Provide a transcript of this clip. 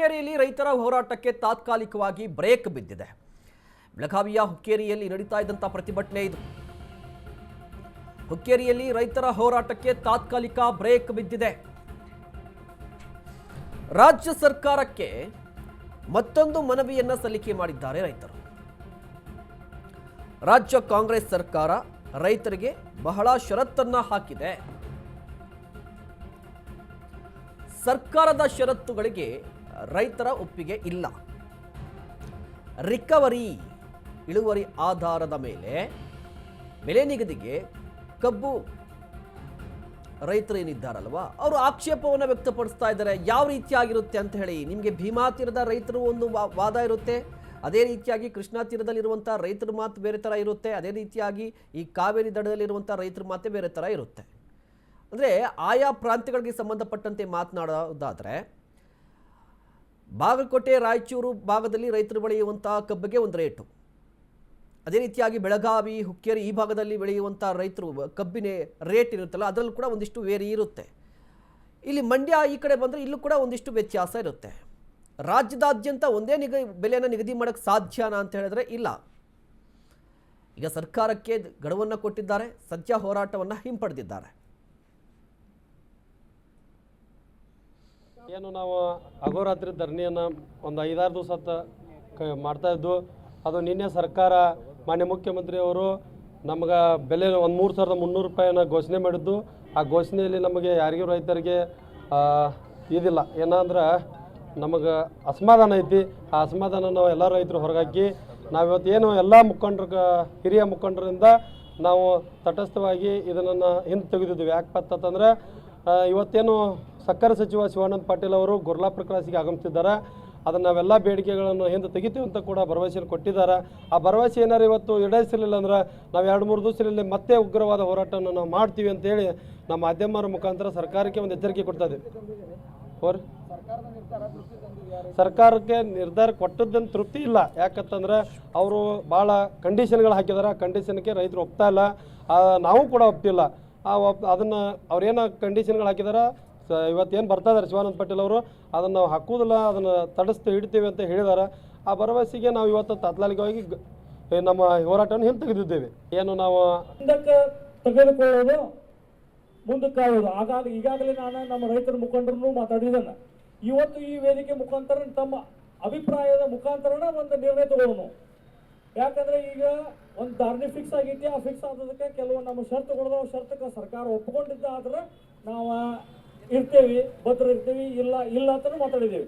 ಹುಕ್ಕೇರಿಯಲ್ಲಿ ರೈತರ ಹೋರಾಟಕ್ಕೆ ತಾತ್ಕಾಲಿಕವಾಗಿ ಬ್ರೇಕ್ ಬಿದ್ದಿದೆ. ಬೆಳಗಾವಿಯ ಹುಕ್ಕೇರಿಯಲ್ಲಿ ನಡೀತಾ ಇದ್ದಂಥ ಪ್ರತಿಭಟನೆ ಇದು. ಹುಕ್ಕೇರಿಯಲ್ಲಿ ರೈತರ ಹೋರಾಟಕ್ಕೆ ತಾತ್ಕಾಲಿಕ ಬ್ರೇಕ್ ಬಿದ್ದಿದೆ. ರಾಜ್ಯ ಸರ್ಕಾರಕ್ಕೆ ಮತ್ತೊಂದು ಮನವಿಯನ್ನ ಸಲ್ಲಿಕೆ ಮಾಡಿದ್ದಾರೆ ರೈತರು. ರಾಜ್ಯ ಕಾಂಗ್ರೆಸ್ ಸರ್ಕಾರ ರೈತರಿಗೆ ಬಹಳ ಷರತ್ತನ್ನ ಹಾಕಿದೆ. ಸರ್ಕಾರದ ಷರತ್ತುಗಳಿಗೆ ರೈತರ ಒಪ್ಪಿಗೆ ಇಲ್ಲ. ರಿಕವರಿ ಇಳುವರಿ ಆಧಾರದ ಮೇಲೆ ಬೆಲೆ ನಿಗದಿಗೆ ಕಬ್ಬು ರೈತರು ಏನಿದ್ದಾರಲ್ವಾ ಅವರು ಆಕ್ಷೇಪವನ್ನು ವ್ಯಕ್ತಪಡಿಸ್ತಾ ಇದ್ದಾರೆ. ಯಾವ ರೀತಿಯಾಗಿರುತ್ತೆ ಅಂತ ಹೇಳಿ, ನಿಮಗೆ ಭೀಮಾ ತೀರದ ರೈತರು ಒಂದು ವಾದ ಇರುತ್ತೆ, ಅದೇ ರೀತಿಯಾಗಿ ಕೃಷ್ಣಾ ತೀರದಲ್ಲಿರುವಂಥ ರೈತರ ಮಾತು ಬೇರೆ ಥರ ಇರುತ್ತೆ, ಅದೇ ರೀತಿಯಾಗಿ ಈ ಕಾವೇರಿ ದಡದಲ್ಲಿರುವಂಥ ರೈತರ ಮಾತೆ ಬೇರೆ ಥರ ಇರುತ್ತೆ. ಅಂದರೆ ಆಯಾ ಪ್ರಾಂತ್ಯಗಳಿಗೆ ಸಂಬಂಧಪಟ್ಟಂತೆ ಮಾತನಾಡೋದಾದರೆ ಬಾಗಲಕೋಟೆ ರಾಯಚೂರು ಭಾಗದಲ್ಲಿ ರೈತರು ಬೆಳೆಯುವಂಥ ಕಬ್ಬಿಗೆ ಒಂದು ರೇಟು, ಅದೇ ರೀತಿಯಾಗಿ ಬೆಳಗಾವಿ ಹುಕ್ಕೇರಿ ಈ ಭಾಗದಲ್ಲಿ ಬೆಳೆಯುವಂಥ ರೈತರು ಕಬ್ಬಿನ ರೇಟ್ ಇರುತ್ತಲ್ಲ ಅದರಲ್ಲೂ ಕೂಡ ಒಂದಿಷ್ಟು ವೇರಿ ಇರುತ್ತೆ. ಇಲ್ಲಿ ಮಂಡ್ಯ ಈ ಕಡೆ ಬಂದರೆ ಇಲ್ಲೂ ಕೂಡ ಒಂದಿಷ್ಟು ವ್ಯತ್ಯಾಸ ಇರುತ್ತೆ. ರಾಜ್ಯದಾದ್ಯಂತ ಒಂದೇ ಬೆಲೆಯನ್ನು ನಿಗದಿ ಮಾಡೋಕ್ಕೆ ಸಾಧ್ಯನಾ ಅಂತ ಹೇಳಿದ್ರೆ ಇಲ್ಲ. ಈಗ ಸರ್ಕಾರಕ್ಕೆ ಗಡುವನ್ನು ಕೊಟ್ಟಿದ್ದಾರೆ, ಸದ್ಯ ಹೋರಾಟವನ್ನು ಹಿಂಪಡೆದಿದ್ದಾರೆ. ಏನು ನಾವು ಅಹೋರಾತ್ರಿ ಧರಣಿಯನ್ನು ಒಂದು 5-6 ದಿವಸ ಮಾಡ್ತಾ ಇದ್ದು, ಅದು ನಿನ್ನೆ ಸರ್ಕಾರ ಮಾನ್ಯ ಮುಖ್ಯಮಂತ್ರಿಯವರು ನಮಗೆ ಬೆಲೆ 13,300 ರೂಪಾಯಿನ ಘೋಷಣೆ ಮಾಡಿದ್ದು. ಆ ಘೋಷಣೆಯಲ್ಲಿ ನಮಗೆ ಯಾರಿಗೂ ರೈತರಿಗೆ ಇದಿಲ್ಲ, ಏನಂದ್ರೆ ನಮಗೆ ಅಸಮಾಧಾನ ಐತಿ. ಆ ಅಸಮಾಧಾನ ನಾವು ಎಲ್ಲ ರೈತರು ಹೊರಗಾಕಿ ನಾವಿವತ್ತೇನು ಎಲ್ಲ ಹಿರಿಯ ಮುಖಂಡರಿಂದ ನಾವು ತಟಸ್ಥವಾಗಿ ಇದನ್ನು ಹಿಂದೆ ತೆಗೆದಿದ್ದೀವಿ. ಯಾಕಂತಂದರೆ ಇವತ್ತೇನು ಸಕ್ಕರೆ ಸಚಿವ ಶಿವಾನಂದ ಪಾಟೀಲ್ ಅವರು ಗುರ್ಲಾಪುರ ಕ್ರಾಸಿಗೆ ಆಗಮಿಸಿದ್ದಾರೆ. ಅದನ್ನು ನಾವೆಲ್ಲ ಬೇಡಿಕೆಗಳನ್ನು ಹಿಂದೆ ತೆಗಿತೀವಿ ಅಂತ ಕೂಡ ಭರವಸೆಯನ್ನು ಕೊಟ್ಟಿದ್ದಾರೆ. ಆ ಭರವಸೆ ಏನಾರು ಇವತ್ತು ಈಡೇರಿಸಲಿಲ್ಲ ಅಂದ್ರೆ ನಾವು 2-3 ದಿವಸದಲ್ಲಿ ಮತ್ತೆ ಉಗ್ರವಾದ ಹೋರಾಟವನ್ನು ನಾವು ಮಾಡ್ತೀವಿ ಅಂತೇಳಿ ನಮ್ಮ ಮಾಧ್ಯಮರ ಮುಖಾಂತರ ಸರ್ಕಾರಕ್ಕೆ ಒಂದು ಎಚ್ಚರಿಕೆ ಕೊಡ್ತಾ ಇದ್ದೀವಿ. ಸರ್ಕಾರಕ್ಕೆ ನಿರ್ಧಾರ ಕೊಟ್ಟದ್ದನ್ನು ತೃಪ್ತಿ ಇಲ್ಲ. ಯಾಕಂತಂದ್ರೆ ಅವರು ಭಾಳ ಕಂಡೀಷನ್ಗಳು ಹಾಕಿದ್ದಾರೆ. ಆ ಕಂಡೀಷನ್ಗೆ ರೈತರು ಒಪ್ತಾ ಇಲ್ಲ, ನಾವು ಕೂಡ ಒಪ್ತಿಲ್ಲ. ಅದನ್ನು ಅವ್ರೇನು ಕಂಡೀಷನ್ಗಳು ಹಾಕಿದಾರೆ ಇವತ್ತೇನು ಬರ್ತಾ ಇದ್ದಾರೆ ಶಿವಾನಂದ ಪಾಟೀಲ್ ಅವರು, ಅದನ್ನು ನಾವು ಹಾಕುವುದಿಲ್ಲ, ಅದನ್ನು ಇಡ್ತೀವಿ ಅಂತ ಹೇಳಿದ್ದಾರೆ. ಆ ಭರವಸೆಗೆ ನಾವು ಇವತ್ತು ತಾತ್ಕಾಲಿಕವಾಗಿ ನಮ್ಮ ಹೋರಾಟವನ್ನು ಹಿಂದೆ ತೆಗೆದಿದ್ದೇವೆ. ಏನು ನಾವು ತೆಗೆದುಕೊಳ್ಳೋದು ಮುಂದಕ್ಕಾಗೋದು ಈಗಾಗಲೇ ನಾನು ನಮ್ಮ ರೈತರ ಮುಖಂಡರನ್ನು ಮಾತಾಡಿದ್ದೇನೆ. ಇವತ್ತು ಈ ವೇದಿಕೆ ಮುಖಾಂತರ ತಮ್ಮ ಅಭಿಪ್ರಾಯದ ಮುಖಾಂತರನ ಒಂದು ನಿರ್ಣಯ ತಗೊಳ್ಳೋಣ. ಯಾಕಂದ್ರೆ ಈಗ ಒಂದು ಧಾರಣೆ ಫಿಕ್ಸ್ ಆಗೈತಿ. ಆ ಫಿಕ್ಸ್ ಆದದಕ್ಕೆ ಕೆಲವು ನಮ್ಮ ಷರತ್ತುಗಳು ಷರತ್ತಕ್ಕೆ ಸರ್ಕಾರ ಒಪ್ಪಿಕೊಂಡಿದ್ದ ಆದ್ರೆ ನಾವು ಇರ್ತೇವೆ, ಭದ್ರ ಇರ್ತೀವಿ, ಇಲ್ಲ ಅಂತಲೂ ಮಾತಾಡಿದ್ದೇವೆ.